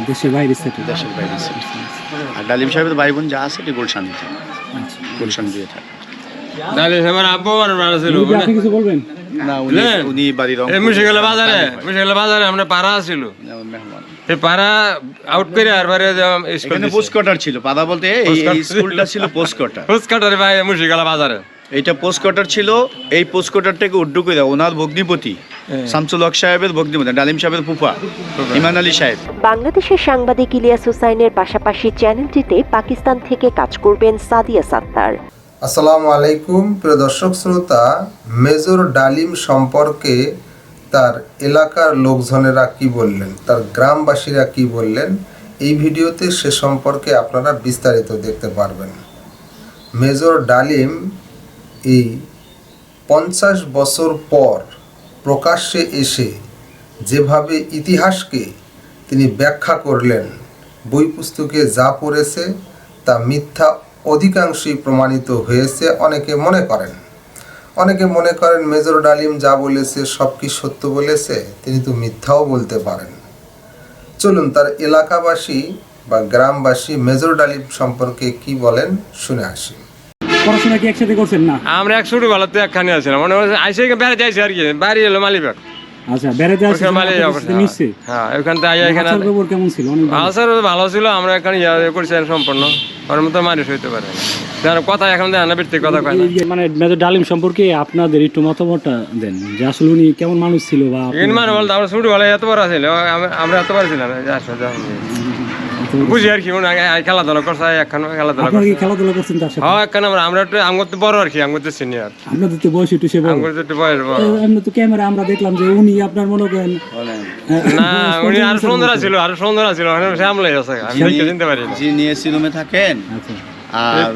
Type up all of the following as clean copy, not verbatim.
দেশের বাইরে সেটেল। দেশের বাইরে সেটেল। আর ডালিম সাহেবের ভাই বোন যা আছে এটি গুলশানে থাকে। আচ্ছা, গুলশান দিয়ে থাকে। ডালিম সাহেবের আব্বু আমার বাড়ি ছিল। আপনি কিছু বলবেন? না উনি বাড়ি রং মুশিগালা বাজারে আমরা পাড়া ছিল। মেহমান এই পাড়া আউট করে আর বারে স্কুল এখানে পোস্ট কোয়ার্টার ছিল। পাদা বলতে এই স্কুলটা ছিল পোস্ট কোয়ার্টার। পোস্ট কাটারে ভাই মুশিগালা বাজারে। এইটা পোস্ট কোয়ার্টার ছিল। এই পোস্ট কোয়ার্টার থেকে উড্ডু করে ওনার ভগ্নিপতি শামসুল হক সাহেবের ভগ্নিপতি ডালিম সাহেবের ফুফা ইমান আলী সাহেব। বাংলাদেশের সাংবাদিক ইলিয়াস হুসাইনের পাশাপাশি চ্যানেলটিতে পাকিস্তান থেকে কাজ করবেন সাদিয়া সাত্তার। আসসালামু আলাইকুম প্রিয় দর্শক শ্রোতা, মেজর ডালিম সম্পর্কে তার এলাকার লোকজনেরা কি বললেন, তার গ্রামবাসীরা কি বললেন, এই ভিডিওতে সে সম্পর্কে আপনারা বিস্তারিত দেখতে পারবেন। মেজর ডালিম এই 50 বছর পর প্রকাশ্যে এসে যেভাবে ইতিহাসকে তিনি ব্যাখ্যা করলেন, বই পুস্তকে যা পড়েছে তা মিথ্যা অধিকাংশই প্রমাণিত হয়েছে। অনেকে মনে করেন মেজর ডালিম যা বলেছে সব কি সত্য বলেছে, তিনি তো মিথ্যাও বলতে পারেন। চলুন তার এলাকাবাসী বা গ্রামবাসী মেজর ডালিম সম্পর্কে কি বলেন শুনে আসি। পড়াশোনা কি একসাথে করছেন? না, আমরা এক ছোট বেলাতে একখানে আছিলাম, মনে হচ্ছে আইসে বেড়ে যাইছে আর কি, বাড়ি এলো মালিবাগ। আচ্ছা, বেড়াতে আসছেন নিশ্চয়। হ্যাঁ, ওখান থেকে আইয়া এখানে খবর কেমন ছিল? অনেক ভালো ছিল। আমরা এখানে করছিলাম সম্পূর্ণ ওর মতো মানুষ হইতে পারে না। কথা এখন দেয় না, বৃত্তির কথা কয় না। মানে মেজর ডালিম সম্পর্কে আপনাদের একটু মতামতটা দেন যে আসলে উনি কেমন মানুষ ছিল বা মানে বলতো আমরা ছোট বেলায় এত বড় ছিল, আমরা এত বড় ছিলাম বুঝি আর কি। খেলাধুলা করছে, এখন খেলাধুলা করছেন তার সাথে? হ্যাঁ, এখন আমরা একটু আমার তো বড় আর কি, আমার তো সিনিয়র। আপনাদের তো বয়স একটু সে বড়, আমার তো একটু বয়স বড়। এমনি তো ক্যামেরা আমরা দেখলাম যে উনি আপনার মনে করেন না, উনি আরো সুন্দর ছিল, সামলাই আছে, আমি চিনতে পারি না। জি নিয়ে সিরুমে থাকেন। আচ্ছা,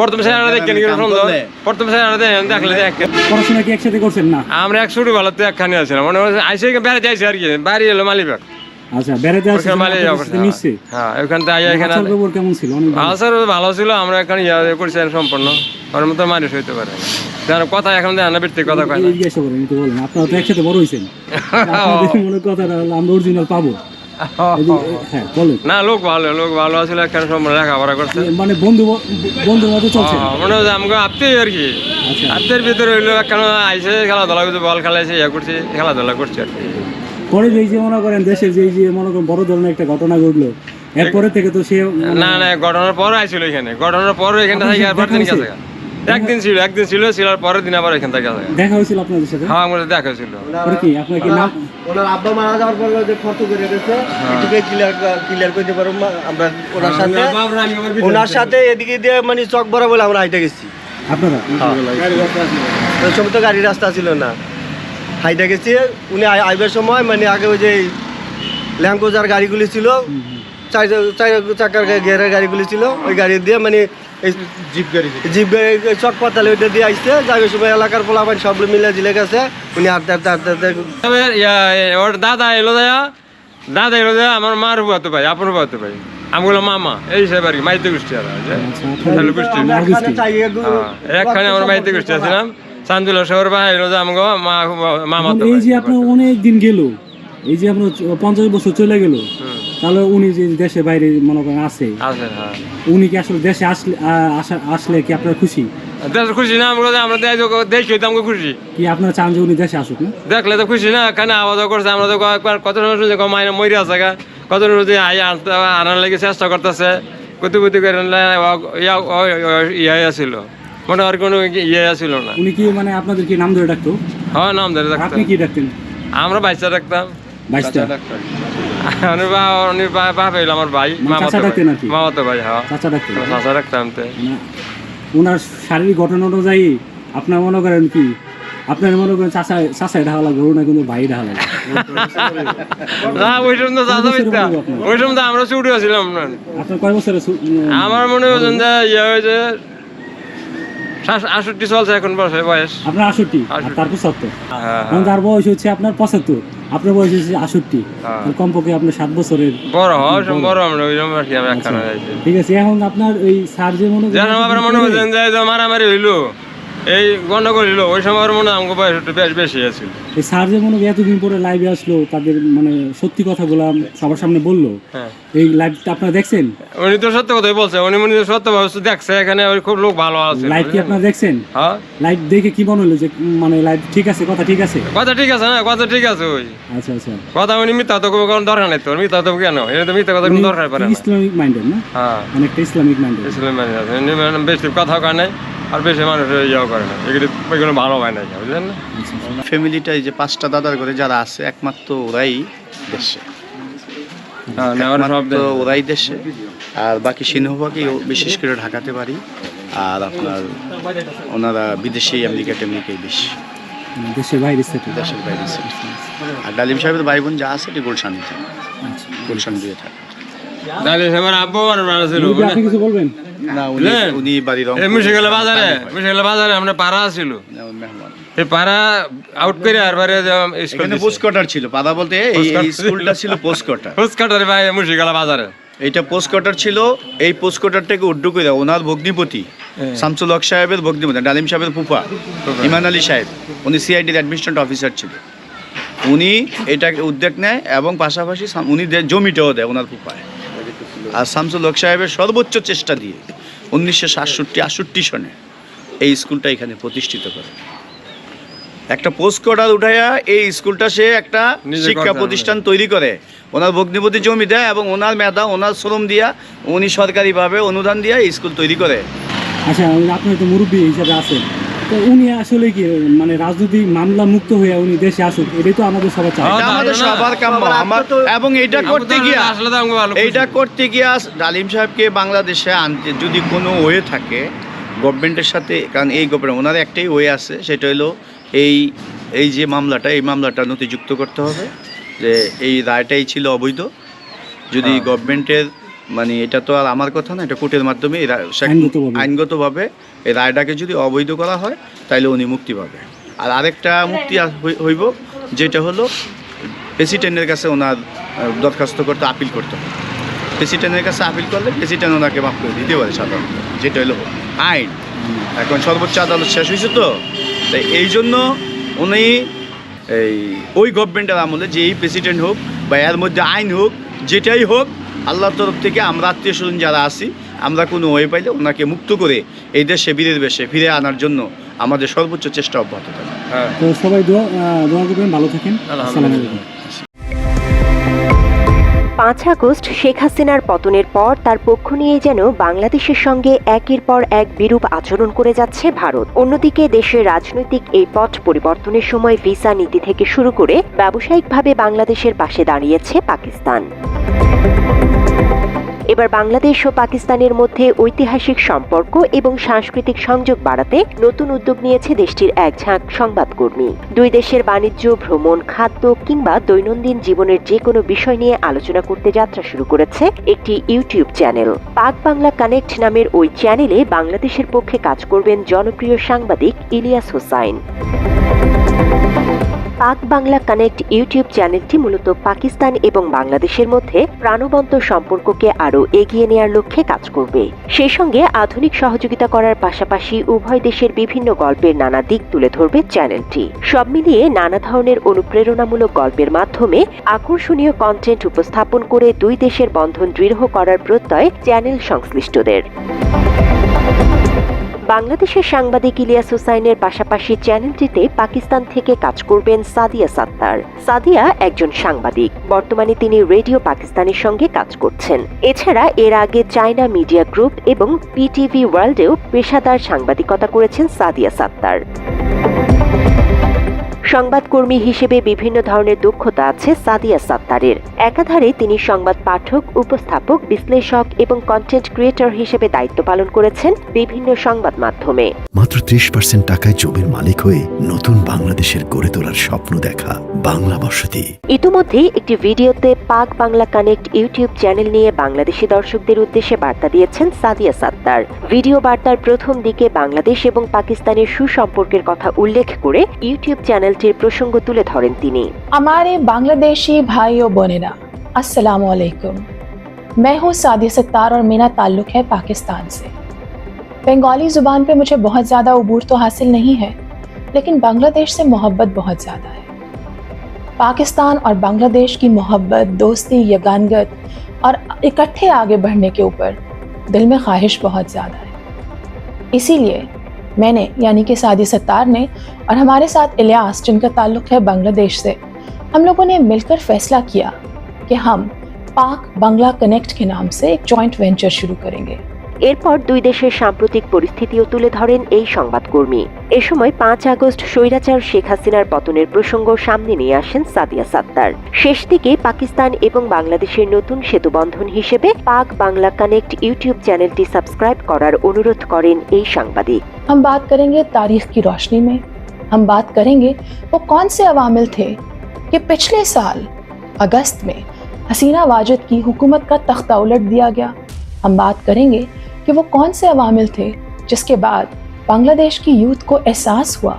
প্রথম সাইডে দেখেন কি সুন্দর, প্রথম সাইডে দেখলে দেখেন। পড়াশোনা কি একসাথে করছেন? না, আমরা এক ছোট বেলাতে একখানে আছিলাম, মনে হচ্ছে আইসে বেড়ে যাইছে আর কি, বাড়ি এলো মালিবাগ। আচ্ছা, বেড়াতে আসছেন নিশ্চয়ই। হ্যাঁ, ওখান থেকে আইয়া এখানে খবর কেমন ছিল? ভালো ছিল। আমরা এখানে করছিলাম সম্পূর্ণ ওর মতো মানুষ হইতে পারে না। কথা এখন দেয় না, বৃত্তির কথা কয় না। জিজ্ঞাসা করেন, একটু বলেন, আপনারা তো একসাথে বড় হয়েছেন, মনে কথাটা আমরা অরিজিনাল পাবো। হ্যাঁ বলেন। না, লোক ভালো আসলে এখানে সব লেখাপড়া করছে, মানে বন্ধুর মতো চলছে। মনে হচ্ছে আমাকে আপনি আর কি আপনির ভিতরে হইলো এখানে আইসে খেলাধুলা করছে, বল খেলাইছে, করছে, খেলাধুলা করছে আর কি। পরে যে মনে করেন দেশের যে মনে করেন বড় ধরনের একটা ঘটনা ঘটলো, এরপরে থেকে তো সে না ঘটনার পর আইছিল এখানে, ঘটনার পর এখানে থেকে একদিন ছিল পরের দিন আবার এখান থেকে দেখা হয়েছিল আপনাদের সাথে? হ্যাঁ, আমাদের দেখা হয়েছিল। কি আপনার কি নাম? ওনার আব্বা মারা যাওয়ার পর যে খরচ করে গেছে এটুকু ক্লিয়ার করতে পারবো আমরা ওনার সাথে এদিকে দিয়ে মানে চক বড় বলে আমরা হাইটে গেছি। আপনারা ওই সময় তো গাড়ি রাস্তা ছিল না, হাইটে গেছি। উনি আইবার সময় মানে আগে ওই যে ল্যাঙ্কোজার গাড়িগুলি ছিল, চার চাকার গিয়ারের গাড়িগুলি ছিল, ওই গাড়ি দিয়ে মানে জিপ গাড়ি চক পাতালে ওইটা দিয়ে আসছে। যাওয়ার সময় এলাকার পোলাপান সব মিলে জিলে গেছে। উনি ওর দাদা এলো দেয়া আমার মার হুয়াতে ভাই, আপন হুয়াতে ভাই, আমি বললাম মামা এই হিসাবে আর কি, মাইতে গোষ্ঠী আর গোষ্ঠী একখানে আমরা মাইতে গোষ্ঠী আছিলাম। চান্দুলা শহর বা এলো যে আমাকে মামা। এই যে আপনার অনেক দিন গেল, এই যে আপনার 50 বছর চলে গেল, তাহলে উনি যে দেশে বাইরে মনে করেন আছে, উনি কি আসলে দেশে আসলে কি আপনার খুশি? খুশি না আমরা দেখি তো আমাকে খুশি। কি আপনারা চান যে উনি দেশে আসুক? না দেখলে তো খুশি না, কেন আওয়াজ করছে। আমরা তো কত মায়ের মরি আছে, কত আনার লেগে চেষ্টা করতেছে, কত করে ইয়ে আসছিল, মনে আর কোনো ইয়ে আসছিল না। উনি কি মানে আপনাদের কি নাম ধরে ডাকতো? হ্যাঁ, নাম ধরে ডাকতো। আপনি কি ডাকতেন? আমরা বাইচা ডাকতাম। আমার ভাই মামাতো ভাই। হ্যাঁ, চাচা ডাকতাম। ওনার শারীরিক গঠন অনুযায়ী আপনার মনে করেন কি, আপনার মনে করেন চাচাই ঢাকা লাগবে, ওনা কিন্তু ভাই ঢাকা লাগবে। ওই সময় আমরা ছুটি ছিলাম। আপনার কয় বছরে? আমার মনে হয় যে ইয়ে হয়েছে 68 চলছে এখন বয়স। আপনার 68 আর তার 75। তার বয়স হচ্ছে আপনার 75, আপনার বয়স হচ্ছে 68। কমপক্ষে আপনার 7 বছরের বড় আমরা ওইরকম আর কি। আমি একখানে যাইছি, ঠিক আছে। এখন আপনার ওই স্যার যে মনে হয় মারামারি হইলো, এই গন্ডগোল হলো ওই সময় মনে হয় আমাকে বয়স একটু বেশি আছিল। এই স্যার যে মনে হয় এতদিন পরে লাইভে আসলো, তাদের মানে সত্যি কথাগুলো সবার সামনে বললো, হ্যাঁ এই লাইভটা আপনারা দেখছেন? উনি তো সত্য কথাই বলছে, উনি মনে হয় সত্য ভাবে দেখছে, এখানে ওই খুব লোক ভালো আছে। লাইভ কি আপনারা দেখছেন? হ্যাঁ লাইভ দেখে কি মনে হলো যে মানে লাইভ ঠিক আছে, কথা ঠিক আছে? কথা ঠিক আছে না, কথা ঠিক আছে। ওই আচ্ছা আচ্ছা, কথা উনি মিথ্যা তো কোনো দরকার নেই, তোর মিথ্যা তো কেন, এটা তো মিথ্যা কথা কোনো দরকার পড়ে না। ইসলামিক মাইন্ডেড না? হ্যাঁ অনেকটা ইসলামিক মাইন্ডেড। ইসলাম মানে আছে, উনি মানে বেশি কথা কয় নাই আর বেশি মানুষ ইয়েও করে না, এগুলো ভালো হয় না, বুঝলেন না? ফ্যামিলিটা এই যে 5টা দাদার ঘরে যারা আছে একমাত্র ওরাই দেশে, হ্যাঁ না ওরা সব একমাত্র ওরাই দেশে। আর বাকি সিংহভাগই বিশেষ করে ঢাকাতে বাড়ি, আর আপনার ওনারা বিদেশি আমেরিকায় বেশি, দেশের বাইরে সেটে। দেশের বাইরে ছিল। আর ডালিম সাহেবের ভাই বোন যা আছে এটি গুলশানে থাকে, গুলশান দিয়ে থাকে। দাদি আমার আব্বু আর বাবা ছিল। আপনি কিছু বলবেন? না বুঝলেন? উনি বাড়ি রং এই মুশকিল বাজারে আমরা পাড়া ছিল, মেহমান। এই পাড়া আউট করে আর বারে স্কুল এখানে পোস্ট কোয়ার্টার ছিল, পাদা বলতে এই স্কুলটা ছিল পোস্ট কোয়ার্টার। ফুচকাটার ভাই মুশকিল বাজারে এইটা পোস্ট কোয়ার্টার ছিল। এই পোস্ট কোয়ার্টারটাকে উড্ডু করে ওনার ভগ্নিপতি শামসুল হক সাহেবের ভগ্নিপতি, ডালিম সাহেবের ফুফা ইমান আলী সাহেব, উনি সিআইডির অ্যাডমিনিস্ট্রেটর অফিসার ছিল। উনি এটাকে উদ্যোগ নেয় এবং পাশাপাশি উনি জমিটাও দেয় ওনার ফুফায়। আর শামসুল হক সাহেবের সর্বোচ্চ চেষ্টা দিয়ে 1967-68 সনে এই স্কুলটা এখানে প্রতিষ্ঠিত করে। একটা পোস্ট কোয়ার্টার উঠাইয়া এই স্কুলটা সে একটা নিজে শিক্ষা করতে প্রতিষ্ঠান তৈরি করে। ওনার ভগ্নিপতি জমি দেয় এবং ওনার মেধা, ওনার শ্রম দিয়া উনি সরকারিভাবে অনুদান দিয়ে এই স্কুল তৈরি করে। আচ্ছা, আপনি তো মুরব্বী হিসাবে আছেন, তো উনি আসলে কি মানে রাজনৈতিক মামলা মুক্ত হয়ে উনি দেশে আসুক, এটাই তো আমাদের সবার চাই। এটা আমাদের সবার কাম্য। এবং এইটা করতে গিয়া ডালিম সাহেবকে বাংলাদেশে আনতে যদি কোনো ওয়ে থাকে গভর্নমেন্টের সাথে, কারণ এই গভর্নমেন্ট ওনার একটাই ওয়ে আছে, সেটা হলো এই যে মামলাটা নথিযুক্ত করতে হবে যে এই রায়টাই ছিল অবৈধ। যদি গভর্নমেন্টের মানে এটা তো আর আমার কথা না, এটা কোর্টের মাধ্যমে আইনগতভাবে এই রায়টাকে যদি অবৈধ করা হয় তাহলে উনি মুক্তি পাবে। আর আরেকটা মুক্তি হইব, যেটা হলো প্রেসিডেন্টের কাছে ওনার দরখাস্ত করতে, আপিল করতে হবে। প্রেসিডেন্টের কাছে আপিল করলে প্রেসিডেন্ট ওনাকে মাফ করে দিতে পারে সাধারণত, যেটা হলো আইন। এখন সর্বোচ্চ আদালত শেষ হয়েছে তো, তাই এই জন্য উনি ওই গভর্নমেন্টের আমলে যে এই প্রেসিডেন্ট হোক বা এর মধ্যে আইন হোক, যেটাই হোক, আল্লাহর তরফ থেকে আমরা আত্মীয় স্বজন যারা আছি, আমরা কোনো ওয়ে পাইলে ওনাকে মুক্ত করে এই দেশে বীরের বেশে ফিরে আনার জন্য আমাদের সর্বোচ্চ চেষ্টা অব্যাহত থাকবে। তো সবাই দোয়া করবেন, ভালো থাকেন। আসসালামু আলাইকুম। 5 আগস্ট শেখ হাসিনার পতনের পর তার পক্ষ নিয়ে যেন বাংলাদেশের সঙ্গে একের পর এক বিরূপ আচরণ করে যাচ্ছে ভারত। অন্যদিকে দেশের রাজনৈতিক এই পট পরিবর্তনের সময় ভিসা নীতি থেকে শুরু করে ব্যবসায়িকভাবে বাংলাদেশের পাশে দাঁড়িয়েছে পাকিস্তান। এবার বাংলাদেশ ও পাকিস্তানের মধ্যে ঐতিহাসিক সম্পর্ক এবং সাংস্কৃতিক সংযোগ বাড়াতে নতুন উদ্যোগ নিয়েছে দেশটির এক ঝাঁক সংবাদকর্মী। দুই দেশের বাণিজ্য, ভ্রমণ, খাদ্য কিংবা দৈনন্দিন জীবনের যে কোনো বিষয় নিয়ে আলোচনা করতে যাত্রা শুরু করেছে একটি ইউটিউব চ্যানেল। পাক বাংলা কানেক্ট নামের ওই চ্যানেলে বাংলাদেশের পক্ষে কাজ করবেন জনপ্রিয় সাংবাদিক ইলিয়াস হোসাইন। পাক বাংলা কানেক্ট ইউটিউব চ্যানেলটি মূলত পাকিস্তান এবং বাংলাদেশের মধ্যে প্রাণবন্ত সম্পর্ককে আরও এগিয়ে নেয়ার লক্ষ্যে কাজ করবে। সেই সঙ্গে আধুনিক সহযোগিতা করার পাশাপাশি উভয় দেশের বিভিন্ন গল্পের নানা দিক তুলে ধরবে চ্যানেলটি। সব মিলিয়ে নানা ধরনের অনুপ্রেরণামূলক গল্পের মাধ্যমে আকর্ষণীয় কন্টেন্ট উপস্থাপন করে দুই দেশের বন্ধন দৃঢ় করার প্রত্যয় চ্যানেল সংশ্লিষ্টদের। বাংলাদেশের সাংবাদিক ইলিয়াস হোসাইনের পাশাপাশি চ্যানেলটিতে পাকিস্তান থেকে কাজ করবেন সাদিয়া সাত্তার। সাদিয়া একজন সাংবাদিক, বর্তমানে তিনি রেডিও পাকিস্তানের সঙ্গে কাজ করছেন। এছাড়া এর আগে চায়না মিডিয়া গ্রুপ এবং পিটিভি ওয়ার্ল্ডেও পেশাদার সাংবাদিকতা করেছেন সাদিয়া সাত্তার। সংবাদকর্মী হিসেবে বিভিন্ন ধরনের দক্ষতা আছে সাদিয়া সাত্তারের। একাধারে তিনি সংবাদ পাঠক, উপস্থাপক, বিশ্লেষক এবং কন্টেন্ট ক্রিয়েটর হিসেবে দায়িত্ব পালন করেছেন বিভিন্ন সংবাদ মাধ্যমে। মাত্র 30% টাকায় জমির মালিক হয়ে নতুন বাংলাদেশের গড়ে তোলার স্বপ্ন দেখা বাংলা বসতি। ইতিমধ্যে একটি ভিডিওতে পাক বাংলা কানেক্ট ইউটিউব চ্যানেল নিয়ে বাংলাদেশি দর্শকদের উদ্দেশ্যে বার্তা দিয়েছেন সাদিয়া সাত্তার। ভিডিও বার্তার প্রথম দিকে বাংলাদেশ এবং পাকিস্তানের সুসম্পর্কের কথা উল্লেখ করে ইউটিউব চ্যানেলটির প্রসঙ্গ তুলে ধরেন তিনি। हमारे बांग्लादेशी भाइयों बहनेरा अस्सलामु अलैकुम। मैं हूँ सादिया सत्तार और मेरा ताल्लुक है पाकिस्तान से। बंगाली ज़ुबान पे मुझे बहुत ज़्यादा अबूर तो हासिल नहीं है, लेकिन बांग्लादेश से मोहब्बत बहुत ज़्यादा है। पाकिस्तान और बांग्लादेश की मोहब्बत, दोस्ती, यगानगत और इकट्ठे आगे बढ़ने के ऊपर दिल में ख्वाहिश बहुत ज़्यादा है। इसीलिए मैंने यानी कि सादी सत्तार ने और हमारे साथ इलियास, जिनका ताल्लुक़ है बांग्लादेश से, हम लोगों ने मिलकर फ़ैसला किया कि हम पाक बांग्ला कनेक्ट के नाम से एक जॉइंट वेंचर शुरू करेंगे। এরপর দুই দেশের সাম্প্রতিক পরিস্থিতিও তুলে ধরেন এই সংবাদকর্মী। এ সময় ৫ আগস্ট স্বৈরাচার শেখ হাসিনার পতনের প্রসঙ্গ সামনে নিয়ে আসেন সাদিয়া সাত্তার। শেষ দিকে পাকিস্তান এবং বাংলাদেশের নতুন সেতুবন্ধন হিসেবে পাক বাংলা কানেক্ট ইউটিউব চ্যানেলটি সাবস্ক্রাইব করার অনুরোধ করেন এই সাংবাদিক। हम बात करेंगे तारीख की रोशनी में। हम बात करेंगे वो कौन से अवामिल थे कि पिछले साल अगस्त में हसीना वाजिद की हुकूमत का तख्ता उलट दिया गया। हम बात करेंगे कि वो कौन से अवामिल थे जिसके बाद बांग्लादेश की यूथ को एहसास हुआ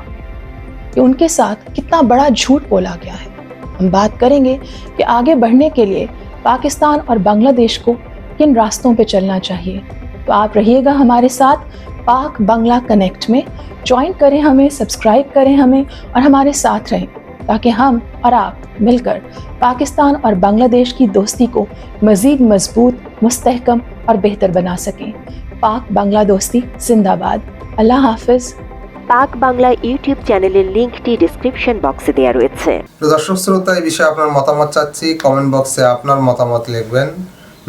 कि उनके साथ कितना बड़ा झूठ बोला गया है। हम बात करेंगे कि आगे बढ़ने के लिए पाकिस्तान और बांग्लादेश को किन रास्तों पे चलना चाहिए। तो आप रहिएगा हमारे साथ पाक बांग्ला कनेक्ट में। ज्वाइन करें हमें, सब्सक्राइब करें हमें और हमारे साथ रहें, ताकि हम और आप मिलकर पाकिस्तान और बांग्लादेश की दोस्ती को मज़ीद मजबूत, मुस्तहकम और बेहतर बना सकें। पाक बांग्ला दोस्ती जिंदाबाद। अल्लाह हाफिज़। পাক বাংলা ইউটিউব চ্যানেলের লিংকটি ডেসক্রিপশন বক্সে দেওয়া রয়েছে। দর্শক শ্রোতা, এই বিষয়ে আপনার মতামত চাচ্ছি। কমেন্ট বক্সে আপনার মতামত লিখবেন।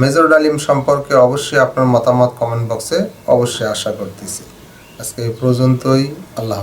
মেজর ডালিম সম্পর্কে অবশ্যই আপনার মতামত কমেন্ট বক্সে অবশ্যই আশা করতেছি। আজকে এই পর্যন্তই। আল্লাহ।